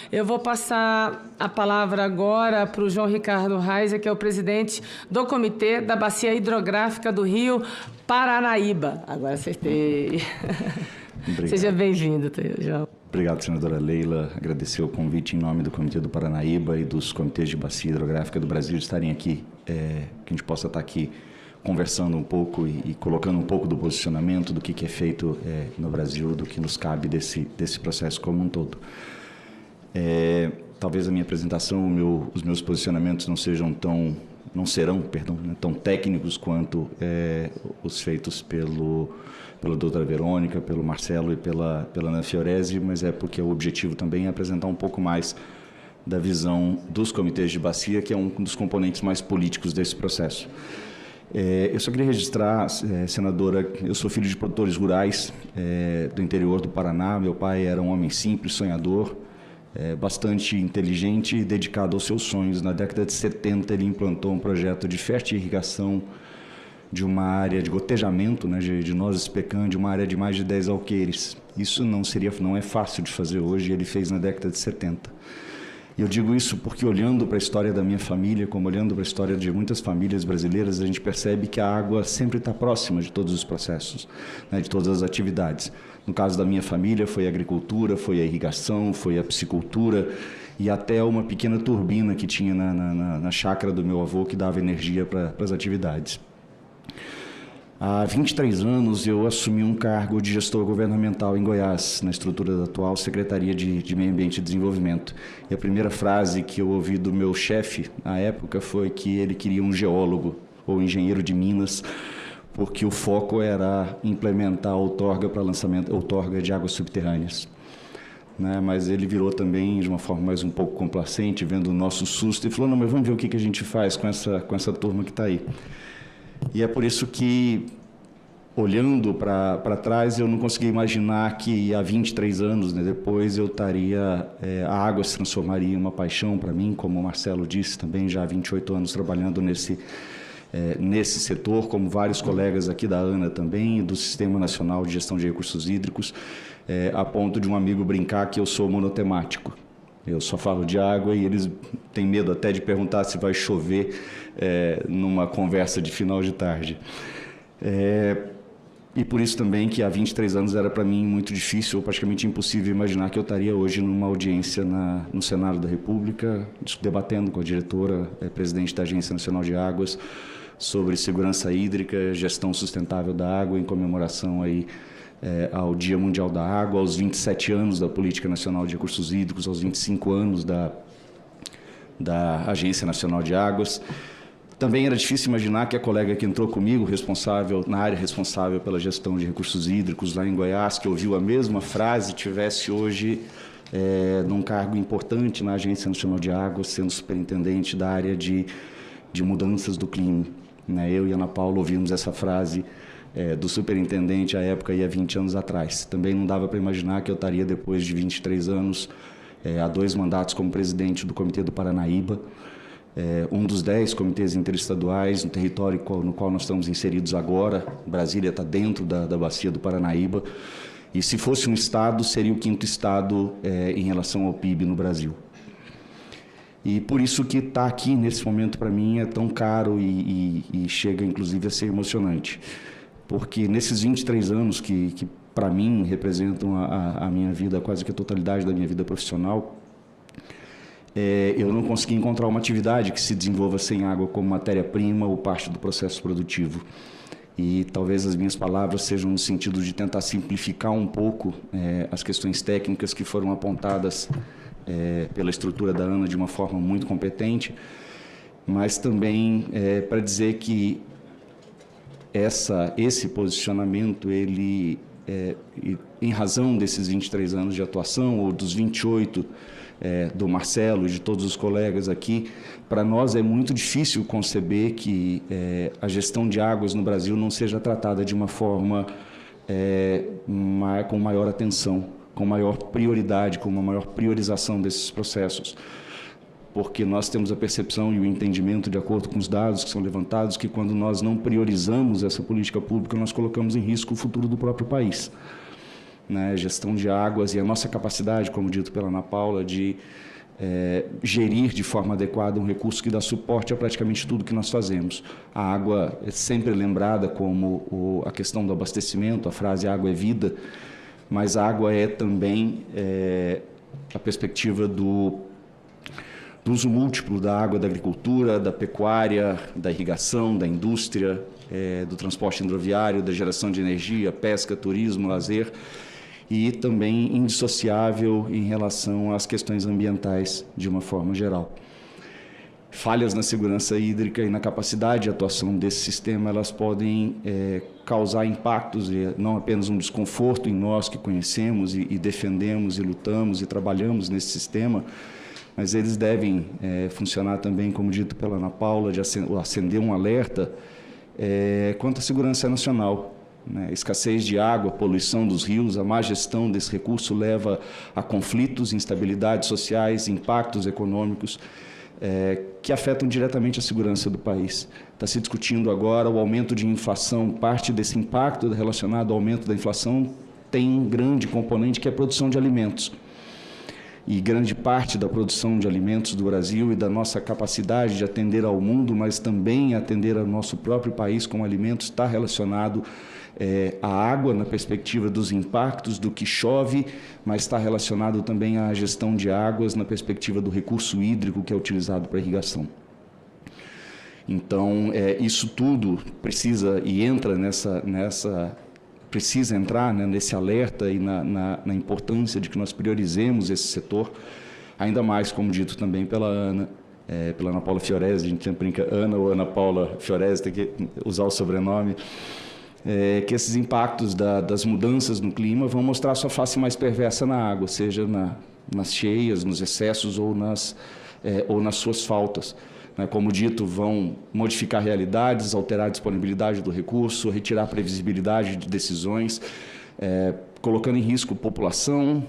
Eu vou passar a palavra agora para o João Ricardo Reiser, que é o presidente do Comitê da Bacia Hidrográfica do Rio Paranaíba. Agora acertei. Obrigado. Seja bem-vindo, João. Obrigado, senadora Leila. Agradecer o convite em nome do Comitê do Paranaíba e dos Comitês de Bacia Hidrográfica do Brasil de estarem aqui, que a gente possa estar aqui conversando um pouco e colocando um pouco do posicionamento do que é feito no Brasil, do que nos cabe desse processo como um todo. Talvez a minha apresentação, os meus posicionamentos não serão tão técnicos quanto os feitos pela doutora Verônica, pelo Marcelo e pela Ana Fiorese, mas é porque o objetivo também é apresentar um pouco mais da visão dos comitês de bacia, que é um dos componentes mais políticos desse processo. Eu só queria registrar, senadora, eu sou filho de produtores rurais do interior do Paraná. Meu pai era um homem simples, sonhador, bastante inteligente e dedicado aos seus sonhos. Na década de 70, ele implantou um projeto de fertirrigação de uma área de gotejamento, né, de nozes pecan, de uma área de mais de 10 alqueires. Isso não é fácil de fazer hoje, ele fez na década de 70. E eu digo isso porque, olhando para a história da minha família, como olhando para a história de muitas famílias brasileiras, a gente percebe que a água sempre está próxima de todos os processos, né, de todas as atividades. No caso da minha família, foi a agricultura, foi a irrigação, foi a piscicultura e até uma pequena turbina que tinha na chácara do meu avô que dava energia para as atividades. Há 23 anos eu assumi um cargo de gestor governamental em Goiás, na estrutura da atual Secretaria de Meio Ambiente e Desenvolvimento. E a primeira frase que eu ouvi do meu chefe, à época, foi que ele queria um geólogo ou engenheiro de Minas, porque o foco era implementar a outorga para lançamento, outorga de águas subterrâneas. Né? Mas ele virou também de uma forma mais um pouco complacente, vendo o nosso susto, e falou, não, mas vamos ver o que a gente faz com essa turma que está aí. E é por isso que, olhando para trás, eu não consegui imaginar que há 23 anos, né, depois eu estaria, a água se transformaria em uma paixão para mim, como o Marcelo disse também, já há 28 anos trabalhando nesse setor, como vários colegas aqui da ANA também, do Sistema Nacional de Gestão de Recursos Hídricos, a ponto de um amigo brincar que eu sou monotemático. Eu só falo de água e eles têm medo até de perguntar se vai chover numa conversa de final de tarde. E por isso também que há 23 anos era para mim muito difícil, ou praticamente impossível imaginar que eu estaria hoje numa audiência no Senado da República, debatendo com a diretora, presidente da Agência Nacional de Águas, sobre segurança hídrica, gestão sustentável da água, em comemoração aí ao Dia Mundial da Água, aos 27 anos da Política Nacional de Recursos Hídricos, aos 25 anos da Agência Nacional de Águas. Também era difícil imaginar que a colega que entrou comigo, na área responsável pela gestão de recursos hídricos lá em Goiás, que ouviu a mesma frase, tivesse hoje num cargo importante na Agência Nacional de Águas, sendo superintendente da área de mudanças do clima. Né? Eu e a Ana Paula ouvimos essa frase do superintendente à época, há 20 anos atrás. Também não dava para imaginar que eu estaria, depois de 23 anos, há 2 mandatos como presidente do Comitê do Paranaíba, um dos 10 comitês interestaduais no território no qual nós estamos inseridos agora. Brasília está dentro da bacia do Paranaíba, e se fosse um estado, seria o 5º estado em relação ao PIB no Brasil. E por isso que estar aqui nesse momento para mim é tão caro e chega inclusive a ser emocionante. Porque nesses 23 anos que para mim representam a minha vida, quase que a totalidade da minha vida profissional, eu não consegui encontrar uma atividade que se desenvolva sem água como matéria-prima ou parte do processo produtivo. E talvez as minhas palavras sejam no sentido de tentar simplificar um pouco as questões técnicas que foram apontadas pela estrutura da ANA de uma forma muito competente, mas também para dizer que esse posicionamento, ele, em razão desses 23 anos de atuação, ou dos 28 do Marcelo e de todos os colegas aqui, para nós é muito difícil conceber que a gestão de águas no Brasil não seja tratada de uma forma com maior atenção, com maior prioridade, com uma maior priorização desses processos. Porque nós temos a percepção e o entendimento, de acordo com os dados que são levantados, que quando nós não priorizamos essa política pública, nós colocamos em risco o futuro do próprio país. né, gestão de águas e a nossa capacidade, como dito pela Ana Paula, de gerir de forma adequada um recurso que dá suporte a praticamente tudo que nós fazemos. A água é sempre lembrada como a questão do abastecimento, a frase água é vida, mas a água é também a perspectiva do uso múltiplo da água da agricultura, da pecuária, da irrigação, da indústria, do transporte hidroviário, da geração de energia, pesca, turismo, lazer, e também indissociável em relação às questões ambientais de uma forma geral. Falhas na segurança hídrica e na capacidade de atuação desse sistema, elas podem causar impactos, não apenas um desconforto em nós que conhecemos e defendemos e lutamos e trabalhamos nesse sistema, mas eles devem funcionar também, como dito pela Ana Paula, de acender um alerta quanto à segurança nacional. Escassez de água, poluição dos rios, a má gestão desse recurso leva a conflitos, instabilidades sociais, impactos econômicos que afetam diretamente a segurança do país. Está se discutindo agora o aumento de inflação. Parte desse impacto relacionado ao aumento da inflação tem um grande componente que é a produção de alimentos. E grande parte da produção de alimentos do Brasil e da nossa capacidade de atender ao mundo, mas também atender ao nosso próprio país com alimentos, está relacionado à água, na perspectiva dos impactos do que chove, mas está relacionado também à gestão de águas, na perspectiva do recurso hídrico que é utilizado para irrigação. Então, isso tudo precisa e entra precisa entrar nesse alerta e na importância de que nós priorizemos esse setor, ainda mais, como dito também pela Ana Paula Fiorese, a gente sempre brinca Ana ou Ana Paula Fiorese, tem que usar o sobrenome, que esses impactos das mudanças no clima vão mostrar sua face mais perversa na água, seja nas cheias, nos excessos ou nas suas faltas. Como dito, vão modificar realidades, alterar a disponibilidade do recurso, retirar a previsibilidade de decisões, colocando em risco a população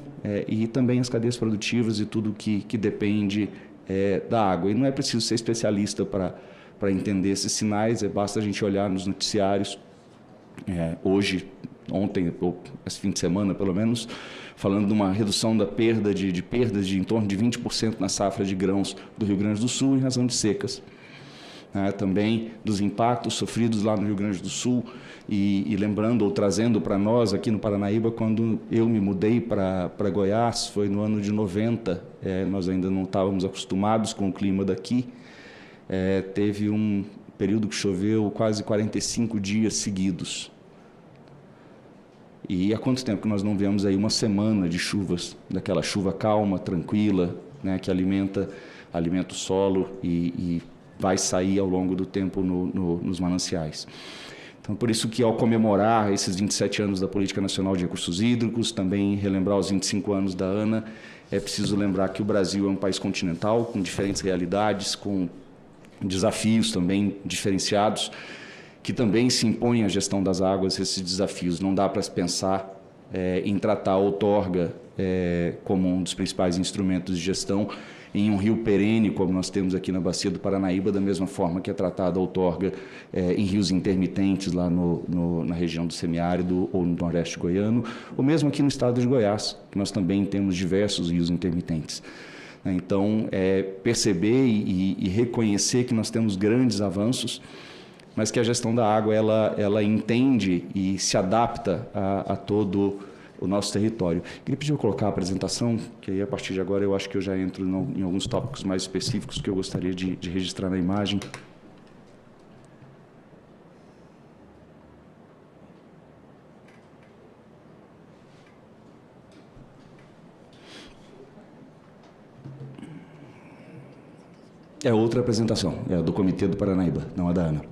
e também as cadeias produtivas e tudo que depende da água. E não é preciso ser especialista para entender esses sinais, basta a gente olhar nos noticiários, hoje, ontem, ou esse fim de semana pelo menos, falando de uma redução da perdas de em torno de 20% na safra de grãos do Rio Grande do Sul em razão de secas. Também dos impactos sofridos lá no Rio Grande do Sul e lembrando ou trazendo para nós aqui no Paranaíba, quando eu me mudei para Goiás, foi no ano de 90, nós ainda não estávamos acostumados com o clima daqui, teve um período que choveu quase 45 dias seguidos. E há quanto tempo que nós não vemos aí uma semana de chuvas, daquela chuva calma, tranquila, que alimenta o solo e vai sair ao longo do tempo nos mananciais. Então, por isso que ao comemorar esses 27 anos da Política Nacional de Recursos Hídricos, também relembrar os 25 anos da ANA, é preciso lembrar que o Brasil é um país continental, com diferentes realidades, com desafios também diferenciados, que também se impõem à gestão das águas, esses desafios. Não dá para se pensar em tratar a outorga como um dos principais instrumentos de gestão em um rio perene, como nós temos aqui na Bacia do Paranaíba, da mesma forma que é tratada a outorga em rios intermitentes, lá na região do semiárido ou no Nordeste goiano, ou mesmo aqui no estado de Goiás, que nós também temos diversos rios intermitentes. Então, perceber e reconhecer que nós temos grandes avanços, mas que a gestão da água ela entende e se adapta a todo o nosso território. Queria pedir para colocar a apresentação, que aí a partir de agora eu acho que eu já entro em alguns tópicos mais específicos que eu gostaria de registrar na imagem. É outra apresentação, é a do Comitê do Paranaíba, não a da ANA.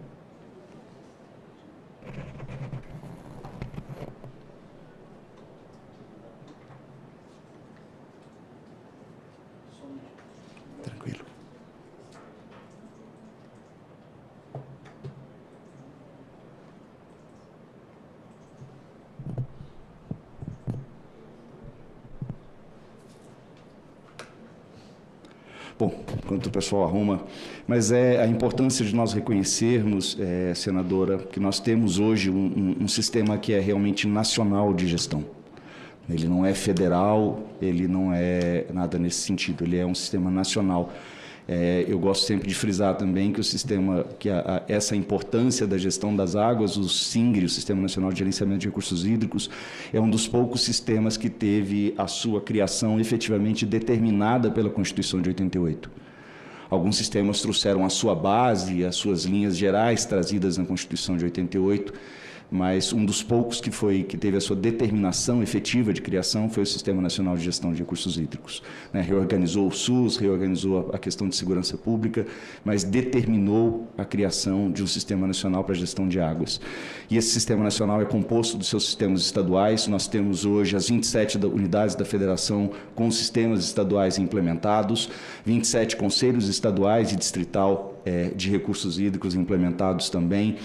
Tranquilo. Bom, enquanto o pessoal arruma, mas a importância de nós reconhecermos, senadora, que nós temos hoje um sistema que é realmente nacional de gestão. Ele não é federal, ele não é nada nesse sentido, ele é um sistema nacional. Eu gosto sempre de frisar também que o sistema, essa importância da gestão das águas, o SINGRE, o Sistema Nacional de Gerenciamento de Recursos Hídricos, é um dos poucos sistemas que teve a sua criação efetivamente determinada pela Constituição de 88. Alguns sistemas trouxeram a sua base, as suas linhas gerais trazidas na Constituição de 88, mas um dos poucos que teve a sua determinação efetiva de criação foi o Sistema Nacional de Gestão de Recursos Hídricos. Reorganizou o SUS, reorganizou a questão de segurança pública, mas determinou a criação de um Sistema Nacional para a Gestão de Águas. E esse Sistema Nacional é composto dos seus sistemas estaduais. Nós temos hoje as 27 unidades da Federação com sistemas estaduais implementados, 27 conselhos estaduais e distrital de recursos hídricos implementados também.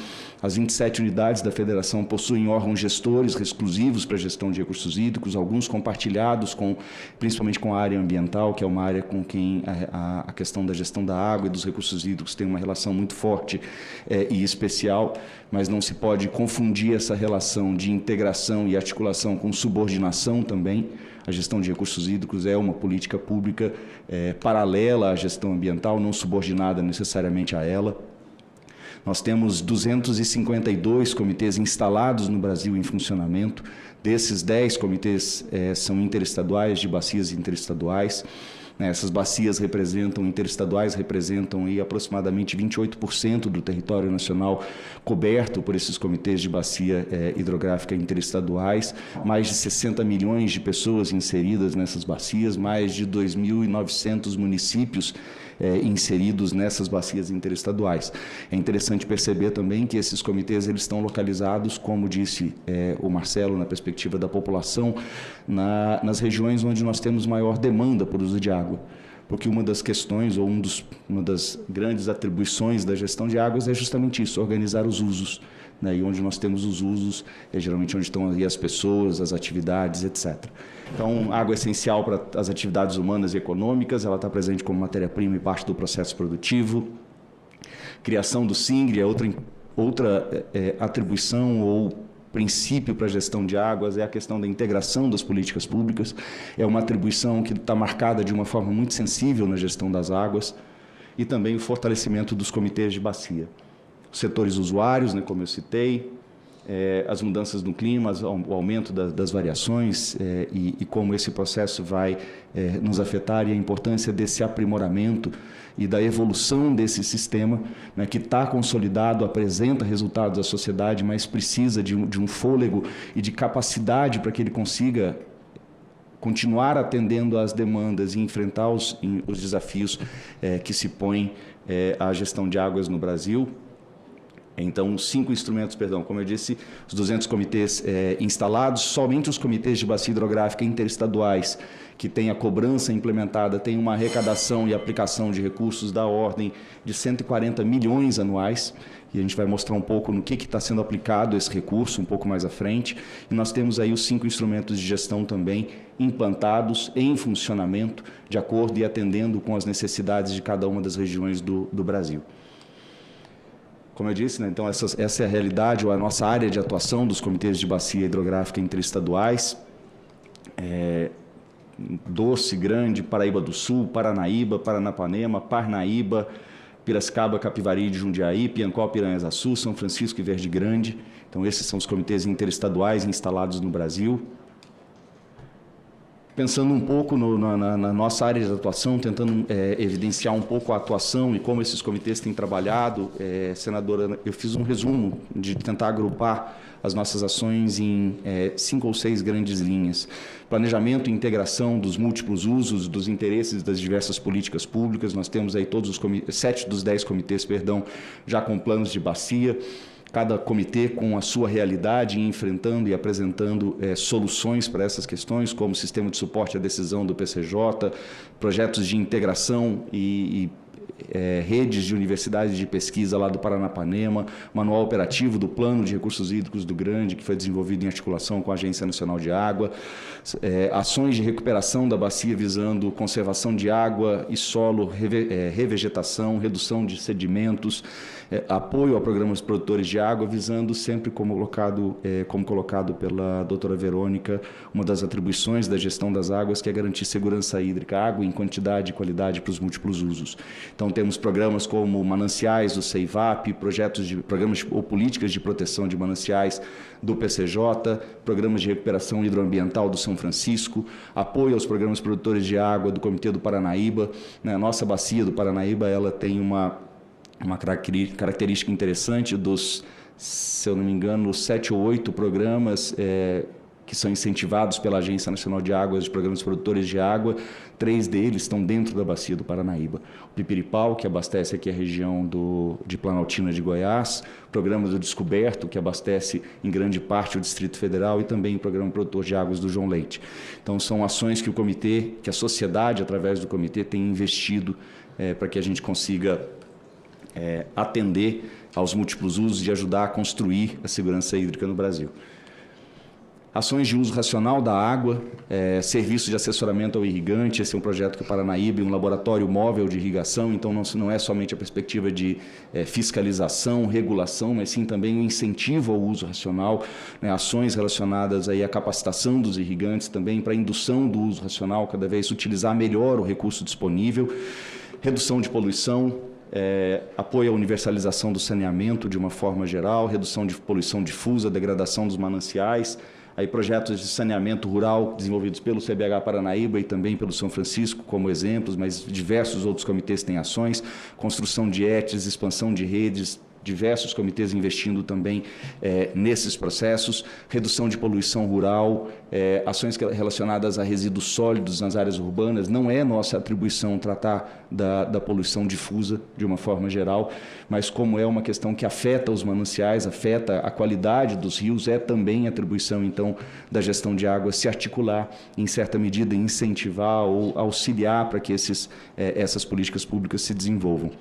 As 27 unidades da Federação possuem órgãos gestores exclusivos para a gestão de recursos hídricos, alguns compartilhados, principalmente com a área ambiental, que é uma área com quem a questão da gestão da água e dos recursos hídricos tem uma relação muito forte e especial, mas não se pode confundir essa relação de integração e articulação com subordinação também. A gestão de recursos hídricos é uma política pública paralela à gestão ambiental, não subordinada necessariamente a ela. Nós temos 252 comitês instalados no Brasil em funcionamento. Desses, 10 comitês são interestaduais, de bacias interestaduais. Essas bacias interestaduais representam aí aproximadamente 28% do território nacional coberto por esses comitês de bacia hidrográfica interestaduais, mais de 60 milhões de pessoas inseridas nessas bacias, mais de 2.900 municípios inseridos nessas bacias interestaduais. É interessante perceber também que esses comitês eles estão localizados, como disse o Marcelo, na perspectiva da população, nas regiões onde nós temos maior demanda por uso de água. Porque uma das questões, ou uma das grandes atribuições da gestão de águas é justamente isso, organizar os usos. E onde nós temos os usos, geralmente onde estão ali as pessoas, as atividades, etc. Então, água é essencial para as atividades humanas e econômicas, ela está presente como matéria-prima e parte do processo produtivo. Criação do SINGRE é outra atribuição ou princípio para a gestão de águas, é a questão da integração das políticas públicas, é uma atribuição que está marcada de uma forma muito sensível na gestão das águas, e também o fortalecimento dos comitês de bacia. Os setores usuários, como eu citei, as mudanças no clima, o aumento das variações e como esse processo vai nos afetar, e a importância desse aprimoramento e da evolução desse sistema, que está consolidado, apresenta resultados à sociedade, mas precisa de um fôlego e de capacidade para que ele consiga continuar atendendo às demandas e enfrentar os desafios que se põem à gestão de águas no Brasil. Então, 5 instrumentos, como eu disse, os 200 comitês instalados, somente os comitês de bacia hidrográfica interestaduais, que têm a cobrança implementada, têm uma arrecadação e aplicação de recursos da ordem de 140 milhões anuais, e a gente vai mostrar um pouco no que está sendo aplicado esse recurso, um pouco mais à frente. E nós temos aí os 5 instrumentos de gestão também implantados, em funcionamento, de acordo e atendendo com as necessidades de cada uma das regiões do Brasil. Como eu disse, então essa é a realidade, ou a nossa área de atuação dos comitês de bacia hidrográfica interestaduais. Doce, Grande, Paraíba do Sul, Paranaíba, Paranapanema, Parnaíba, Piracicaba, Capivari de Jundiaí, Piancó, Piranhas-Açu, São Francisco e Verde Grande. Então, esses são os comitês interestaduais instalados no Brasil. Pensando um pouco na nossa área de atuação, tentando evidenciar um pouco a atuação e como esses comitês têm trabalhado, senadora, eu fiz um resumo de tentar agrupar as nossas ações em 5 ou 6 grandes linhas. Planejamento e integração dos múltiplos usos, dos interesses das diversas políticas públicas. Nós temos aí 7 dos 10 comitês, já com planos de bacia. Cada comitê com a sua realidade, enfrentando e apresentando soluções para essas questões, como o sistema de suporte à decisão do PCJ, projetos de integração e redes de universidades de pesquisa lá do Paranapanema, manual operativo do Plano de Recursos Hídricos do Grande, que foi desenvolvido em articulação com a Agência Nacional de Água, ações de recuperação da bacia visando conservação de água e solo, revegetação, redução de sedimentos, apoio a programas produtores de água, visando sempre, como colocado pela doutora Verônica, uma das atribuições da gestão das águas, que é garantir segurança hídrica, água em quantidade e qualidade para os múltiplos usos. Então, temos programas como Mananciais do CEIVAP, programas ou políticas de proteção de mananciais do PCJ, programas de recuperação hidroambiental do São Francisco, apoio aos programas produtores de água do Comitê do Paranaíba. A nossa bacia do Paranaíba, ela tem uma característica interessante dos, se eu não me engano, 7 ou 8 programas que são incentivados pela Agência Nacional de Águas, de programas produtores de água. 3 deles estão dentro da bacia do Paranaíba. O Pipiripau, que abastece aqui a região de Planaltina de Goiás, o programa do Descoberto, que abastece em grande parte o Distrito Federal, e também o programa produtor de águas do João Leite. Então, são ações que o comitê, que a sociedade, através do comitê, tem investido para que a gente consiga atender aos múltiplos usos e ajudar a construir a segurança hídrica no Brasil. Ações de uso racional da água, serviço de assessoramento ao irrigante. Esse é um projeto que o Paranaíba, um laboratório móvel de irrigação, então não é somente a perspectiva de fiscalização, regulação, mas sim também o incentivo ao uso racional, ações relacionadas aí à capacitação dos irrigantes, também para a indução do uso racional, cada vez utilizar melhor o recurso disponível, redução de poluição, apoio à universalização do saneamento de uma forma geral, redução de poluição difusa, degradação dos mananciais, aí projetos de saneamento rural desenvolvidos pelo CBH Paranaíba e também pelo São Francisco como exemplos, mas diversos outros comitês têm ações, construção de ETs, expansão de redes, diversos comitês investindo também nesses processos, redução de poluição rural, ações relacionadas a resíduos sólidos nas áreas urbanas. Não é nossa atribuição tratar da poluição difusa de uma forma geral, mas como é uma questão que afeta os mananciais, afeta a qualidade dos rios, é também atribuição, então, da gestão de água se articular, em certa medida, incentivar ou auxiliar para que essas políticas públicas se desenvolvam.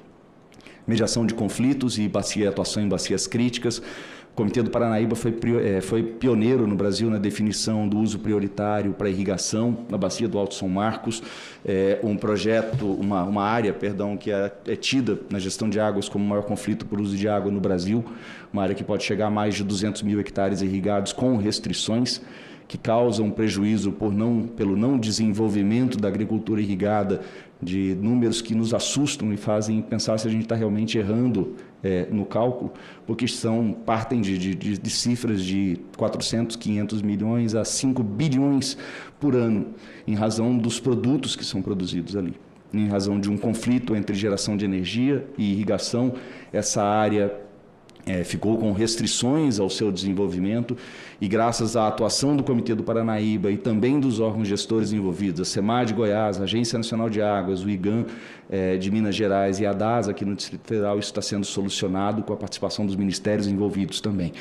Mediação de conflitos e atuação em bacias críticas. O Comitê do Paranaíba foi pioneiro no Brasil na definição do uso prioritário para irrigação na bacia do Alto São Marcos, um projeto, uma área, que é tida na gestão de águas como o maior conflito por uso de água no Brasil, uma área que pode chegar a mais de 200 mil hectares irrigados com restrições, que causam prejuízo pelo não desenvolvimento da agricultura irrigada, de números que nos assustam e fazem pensar se a gente está realmente errando no cálculo, porque partem de cifras de 400, 500 milhões a 5 bilhões por ano, em razão dos produtos que são produzidos ali. Em razão de um conflito entre geração de energia e irrigação, essa área ficou com restrições ao seu desenvolvimento, e graças à atuação do Comitê do Paranaíba e também dos órgãos gestores envolvidos, a SEMAR de Goiás, a Agência Nacional de Águas, o IGAM de Minas Gerais e a DASA aqui no Distrito Federal, isso está sendo solucionado com a participação dos ministérios envolvidos também.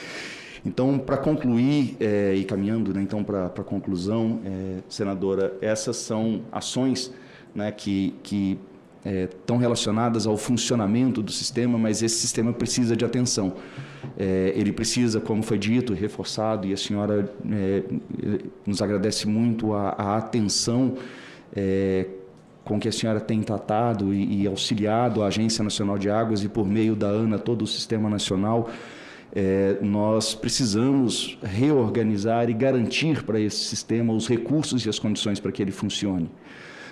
Então, para concluir, e caminhando então para a conclusão, senadora, essas são ações que estão relacionadas ao funcionamento do sistema, mas esse sistema precisa de atenção. Ele precisa, como foi dito, reforçado, e a senhora nos agradece muito a atenção com que a senhora tem tratado e auxiliado a Agência Nacional de Águas e, por meio da ANA, todo o Sistema Nacional. Nós precisamos reorganizar e garantir para esse sistema os recursos e as condições para que ele funcione.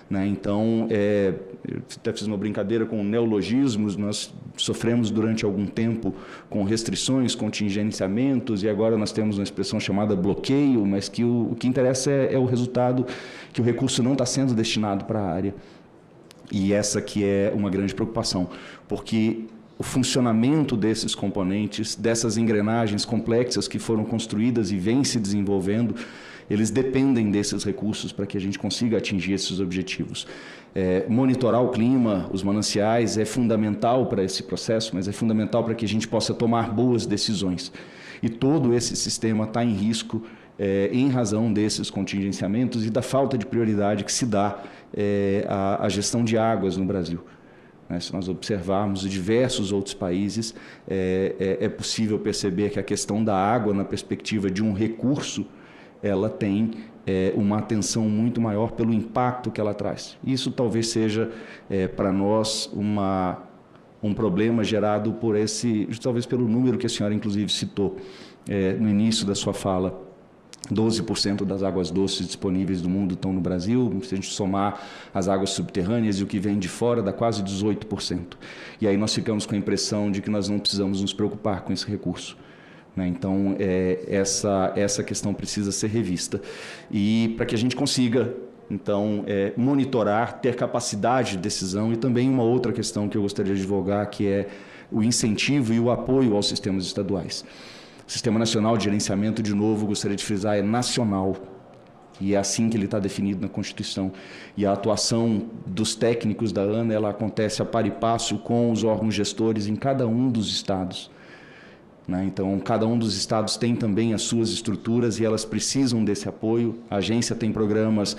Então, eu até fiz uma brincadeira com neologismos. Nós sofremos durante algum tempo com restrições, contingenciamentos, e agora nós temos uma expressão chamada bloqueio, mas que o que interessa é o resultado, que o recurso não está sendo destinado para a área. E essa que é uma grande preocupação, porque o funcionamento desses componentes, dessas engrenagens complexas que foram construídas e vêm se desenvolvendo, eles dependem desses recursos para que a gente consiga atingir esses objetivos. Monitorar o clima, os mananciais, é fundamental para esse processo, mas é fundamental para que a gente possa tomar boas decisões. E todo esse sistema está em risco em razão desses contingenciamentos e da falta de prioridade que se dá à gestão de águas no Brasil. né? Se nós observarmos diversos outros países, é possível perceber que a questão da água, na perspectiva de um recurso, ela tem uma atenção muito maior pelo impacto que ela traz. Isso talvez seja, para nós, um problema gerado por talvez pelo número que a senhora, inclusive, citou no início da sua fala. 12% das águas doces disponíveis do mundo estão no Brasil. Se a gente somar as águas subterrâneas e o que vem de fora, dá quase 18%. E aí nós ficamos com a impressão de que nós não precisamos nos preocupar com esse recurso, né? Então, essa questão precisa ser revista. E para que a gente consiga, então, monitorar, ter capacidade de decisão, e também uma outra questão que eu gostaria de divulgar, que é o incentivo e o apoio aos sistemas estaduais. O Sistema Nacional de Gerenciamento, de novo, gostaria de frisar, é nacional. E é assim que ele está definido na Constituição. E a atuação dos técnicos da ANA, ela acontece a par e passo com os órgãos gestores em cada um dos estados, né? Então, cada um dos estados tem também as suas estruturas e elas precisam desse apoio. A agência tem programas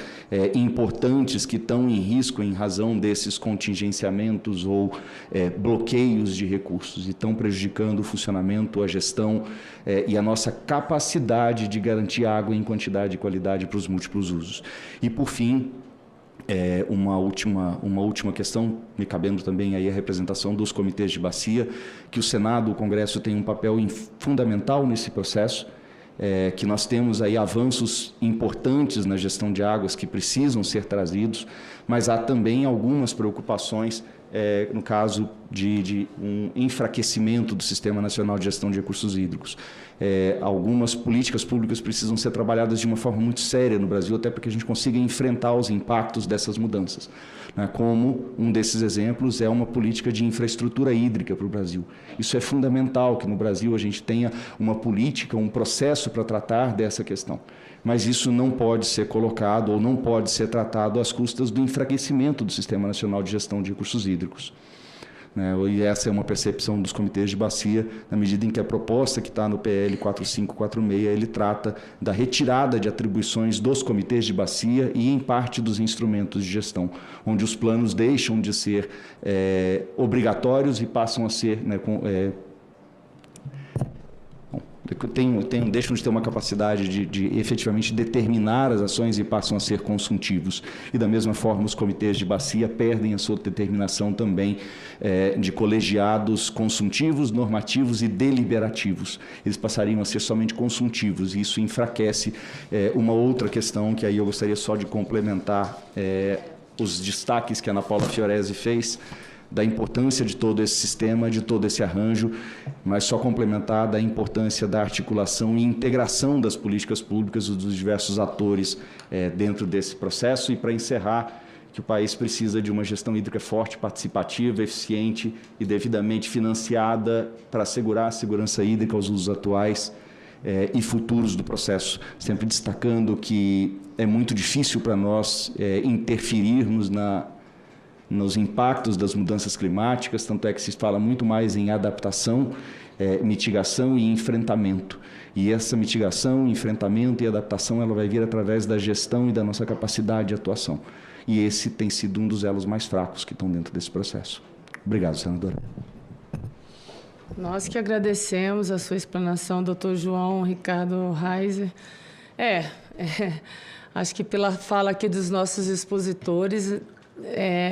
importantes que estão em risco em razão desses contingenciamentos ou bloqueios de recursos e estão prejudicando o funcionamento, a gestão e a nossa capacidade de garantir água em quantidade e qualidade para os múltiplos usos. E, por fim, uma última questão, me cabendo também aí a representação dos comitês de bacia, que o Senado, o Congresso tem um papel fundamental nesse processo, que nós temos aí avanços importantes na gestão de águas que precisam ser trazidos, mas há também algumas preocupações no caso de um enfraquecimento do Sistema Nacional de Gestão de Recursos Hídricos. Algumas políticas públicas precisam ser trabalhadas de uma forma muito séria no Brasil, até para que a gente consiga enfrentar os impactos dessas mudanças, né? Como um desses exemplos é uma política de infraestrutura hídrica para o Brasil. Isso é fundamental, que no Brasil a gente tenha uma política, um processo para tratar dessa questão. Mas isso não pode ser colocado ou não pode ser tratado às custas do enfraquecimento do Sistema Nacional de Gestão de Recursos Hídricos, né? E essa é uma percepção dos comitês de bacia, na medida em que a proposta que está no PL 4546, ele trata da retirada de atribuições dos comitês de bacia e, em parte, dos instrumentos de gestão, onde os planos deixam de ser obrigatórios e passam a ser, né, deixam de ter uma capacidade de efetivamente determinar as ações e passam a ser consultivos. E, da mesma forma, os comitês de bacia perdem a sua determinação também de colegiados consultivos, normativos e deliberativos. Eles passariam a ser somente consultivos, e isso enfraquece uma outra questão que aí eu gostaria só de complementar os destaques que a Ana Paula Fiorese fez, da importância de todo esse sistema, de todo esse arranjo, mas só complementar da importância da articulação e integração das políticas públicas dos diversos atores dentro desse processo. E, para encerrar, que o país precisa de uma gestão hídrica forte, participativa, eficiente e devidamente financiada para assegurar a segurança hídrica aos usos atuais e futuros do processo, sempre destacando que é muito difícil para nós interferirmos nos impactos das mudanças climáticas, tanto é que se fala muito mais em adaptação, mitigação e enfrentamento. E essa mitigação, enfrentamento e adaptação, ela vai vir através da gestão e da nossa capacidade de atuação. E esse tem sido um dos elos mais fracos que estão dentro desse processo. Obrigado, senadora. Nós que agradecemos a sua explanação, doutor João Ricardo Reiser. Acho que pela fala aqui dos nossos expositores,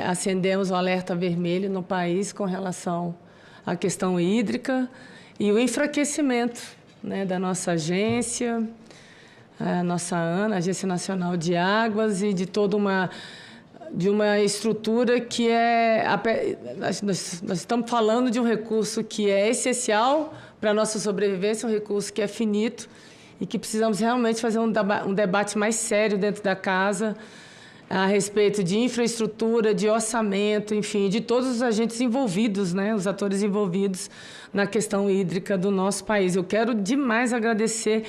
acendemos o alerta vermelho no país com relação à questão hídrica e o enfraquecimento, né, da nossa agência, a nossa ANA, Agência Nacional de Águas, e de toda uma estrutura que nós estamos falando de um recurso que é essencial para a nossa sobrevivência, um recurso que é finito e que precisamos realmente fazer um debate mais sério dentro da casa a respeito de infraestrutura, de orçamento, enfim, de todos os agentes envolvidos, né, os atores envolvidos na questão hídrica do nosso país. Eu quero demais agradecer